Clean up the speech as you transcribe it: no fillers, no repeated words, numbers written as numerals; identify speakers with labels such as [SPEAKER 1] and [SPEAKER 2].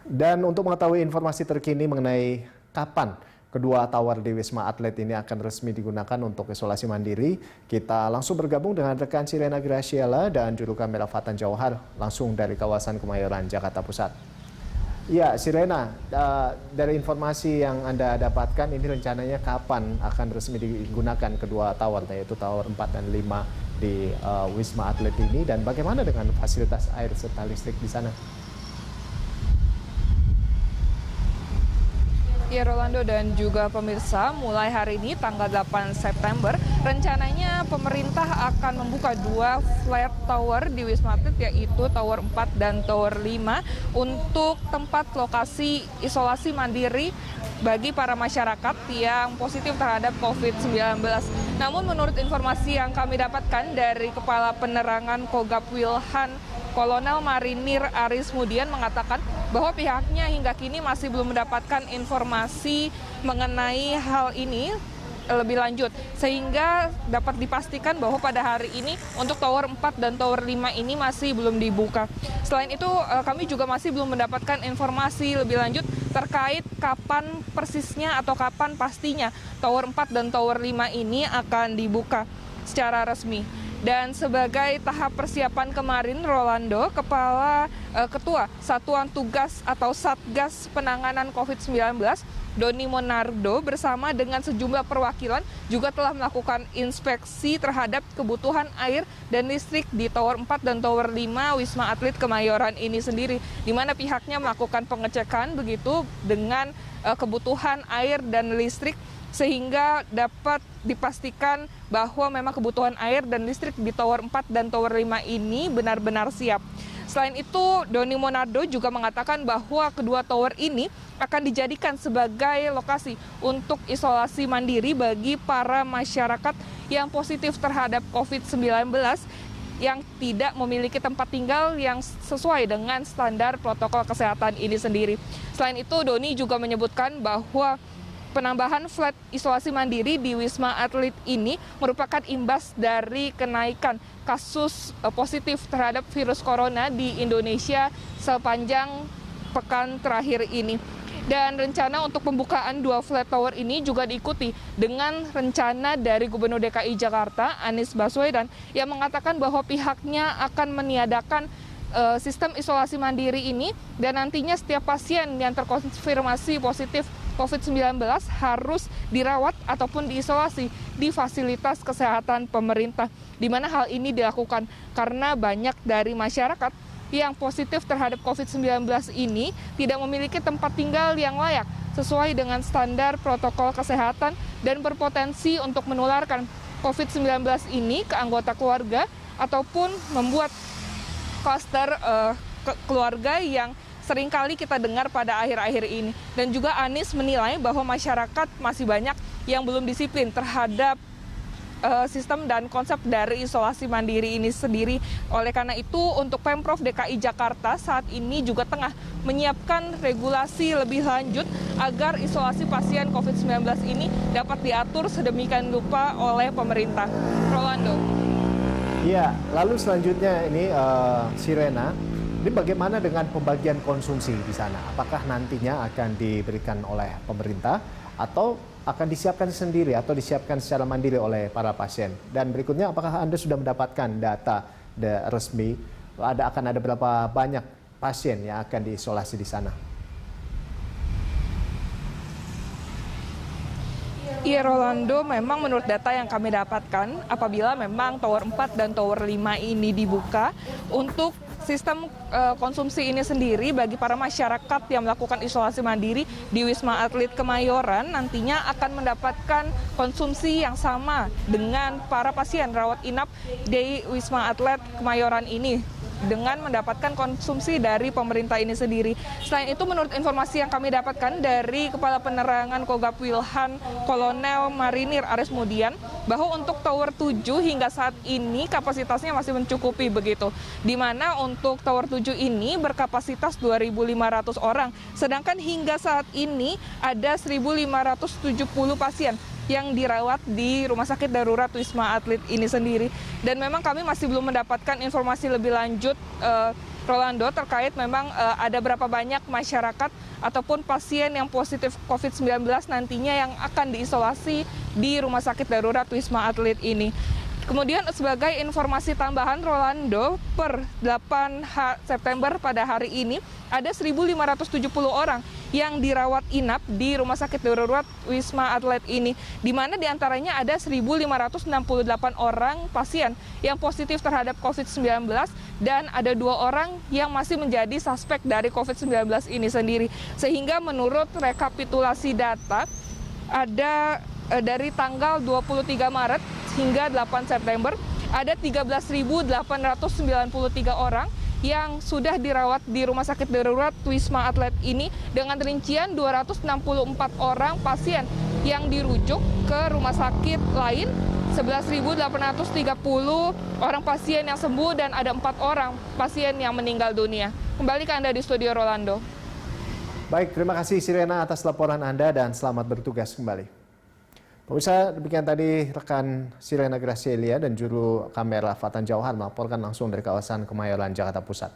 [SPEAKER 1] Dan untuk mengetahui informasi terkini mengenai kapan kedua tower di Wisma Atlet ini akan resmi digunakan untuk isolasi mandiri, kita langsung bergabung dengan rekan Sirena Graciela dan juru kamera Fatan Jauhar langsung dari kawasan Kemayoran, Jakarta Pusat. Ya, Sirena, dari informasi yang Anda dapatkan ini rencananya kapan akan resmi digunakan kedua tower, yaitu tower 4 dan 5 di Wisma Atlet ini, dan bagaimana dengan fasilitas air serta listrik di sana?
[SPEAKER 2] Ya, Rolando dan juga pemirsa, mulai hari ini tanggal 8 September, rencananya pemerintah akan membuka dua flat tower di Wisma Atlet, yaitu Tower 4 dan Tower 5 untuk tempat lokasi isolasi mandiri bagi para masyarakat yang positif terhadap COVID-19. Namun menurut informasi yang kami dapatkan dari Kepala Penerangan Kogab Wilhan, Kolonel Marinir Aris Mudian mengatakan bahwa pihaknya hingga kini masih belum mendapatkan informasi mengenai hal ini lebih lanjut, sehingga dapat dipastikan bahwa pada hari ini untuk Tower 4 dan Tower 5 ini masih belum dibuka. Selain itu, kami juga masih belum mendapatkan informasi lebih lanjut terkait kapan persisnya atau kapan pastinya Tower 4 dan Tower 5 ini akan dibuka secara resmi. Dan sebagai tahap persiapan kemarin, Rolando, Ketua Satuan Tugas atau Satgas Penanganan COVID-19, Doni Monardo, bersama dengan sejumlah perwakilan juga telah melakukan inspeksi terhadap kebutuhan air dan listrik di Tower 4 dan Tower 5 Wisma Atlet Kemayoran ini sendiri, di mana pihaknya melakukan pengecekan begitu dengan kebutuhan air dan listrik, sehingga dapat dipastikan bahwa memang kebutuhan air dan listrik di Tower 4 dan Tower 5 ini benar-benar siap. Selain itu, Doni Monardo juga mengatakan bahwa kedua tower ini akan dijadikan sebagai lokasi untuk isolasi mandiri bagi para masyarakat yang positif terhadap COVID-19 yang tidak memiliki tempat tinggal yang sesuai dengan standar protokol kesehatan ini sendiri. Selain itu, Doni juga menyebutkan bahwa penambahan flat isolasi mandiri di Wisma Atlet ini merupakan imbas dari kenaikan kasus positif terhadap virus corona di Indonesia sepanjang pekan terakhir ini. Dan rencana untuk pembukaan dua flat tower ini juga diikuti dengan rencana dari Gubernur DKI Jakarta, Anies Baswedan, yang mengatakan bahwa pihaknya akan meniadakan sistem isolasi mandiri ini, dan nantinya setiap pasien yang terkonfirmasi positif COVID-19 harus dirawat ataupun diisolasi di fasilitas kesehatan pemerintah, di mana hal ini dilakukan karena banyak dari masyarakat yang positif terhadap COVID-19 ini tidak memiliki tempat tinggal yang layak sesuai dengan standar protokol kesehatan dan berpotensi untuk menularkan COVID-19 ini ke anggota keluarga ataupun membuat klaster keluarga yang seringkali kita dengar pada akhir-akhir ini. Dan juga Anies menilai bahwa masyarakat masih banyak yang belum disiplin terhadap sistem dan konsep dari isolasi mandiri ini sendiri. Oleh karena itu, untuk Pemprov DKI Jakarta saat ini juga tengah menyiapkan regulasi lebih lanjut agar isolasi pasien COVID-19 ini dapat diatur sedemikian rupa oleh pemerintah. Rolando.
[SPEAKER 1] Iya, lalu selanjutnya ini Sirena, ini bagaimana dengan pembagian konsumsi di sana? Apakah nantinya akan diberikan oleh pemerintah atau akan disiapkan sendiri atau disiapkan secara mandiri oleh para pasien? Dan berikutnya, apakah Anda sudah mendapatkan data resmi akan ada berapa banyak pasien yang akan diisolasi di sana?
[SPEAKER 2] Iya, Rolando, memang menurut data yang kami dapatkan, apabila memang Tower 4 dan Tower 5 ini dibuka untuk sistem konsumsi ini sendiri bagi para masyarakat yang melakukan isolasi mandiri di Wisma Atlet Kemayoran nantinya akan mendapatkan konsumsi yang sama dengan para pasien rawat inap di Wisma Atlet Kemayoran ini dengan mendapatkan konsumsi dari pemerintah ini sendiri. Selain itu, menurut informasi yang kami dapatkan dari Kepala Penerangan Kogab Wilhan, Kolonel Marinir Aris Mudian, bahwa untuk Tower 7 hingga saat ini kapasitasnya masih mencukupi begitu. Di mana untuk Tower 7 ini berkapasitas 2.500 orang, sedangkan hingga saat ini ada 1.570 pasien yang dirawat di Rumah Sakit Darurat Wisma Atlet ini sendiri. Dan memang kami masih belum mendapatkan informasi lebih lanjut, Rolando, terkait memang ada berapa banyak masyarakat ataupun pasien yang positif COVID-19 nantinya yang akan diisolasi di Rumah Sakit Darurat Wisma Atlet ini. Kemudian sebagai informasi tambahan, Rolando, per 8 September pada hari ini ada 1.570 orang yang dirawat inap di Rumah Sakit Darurat Wisma Atlet ini, di mana diantaranya ada 1.568 orang pasien yang positif terhadap COVID-19 dan ada 2 orang yang masih menjadi suspek dari COVID-19 ini sendiri. Sehingga menurut rekapitulasi data, ada dari tanggal 23 Maret hingga 8 September, ada 13.893 orang yang sudah dirawat di Rumah Sakit Darurat Wisma Atlet ini, dengan rincian 264 orang pasien yang dirujuk ke rumah sakit lain, 11.830 orang pasien yang sembuh, dan ada 4 orang pasien yang meninggal dunia. Kembali ke Anda di studio, Rolando.
[SPEAKER 1] Baik, terima kasih Sirena atas laporan Anda dan selamat bertugas kembali. Pemirsa, demikian tadi rekan Sirena Gracielia dan juru kamera Fatan Jauhan melaporkan langsung dari kawasan Kemayoran, Jakarta Pusat.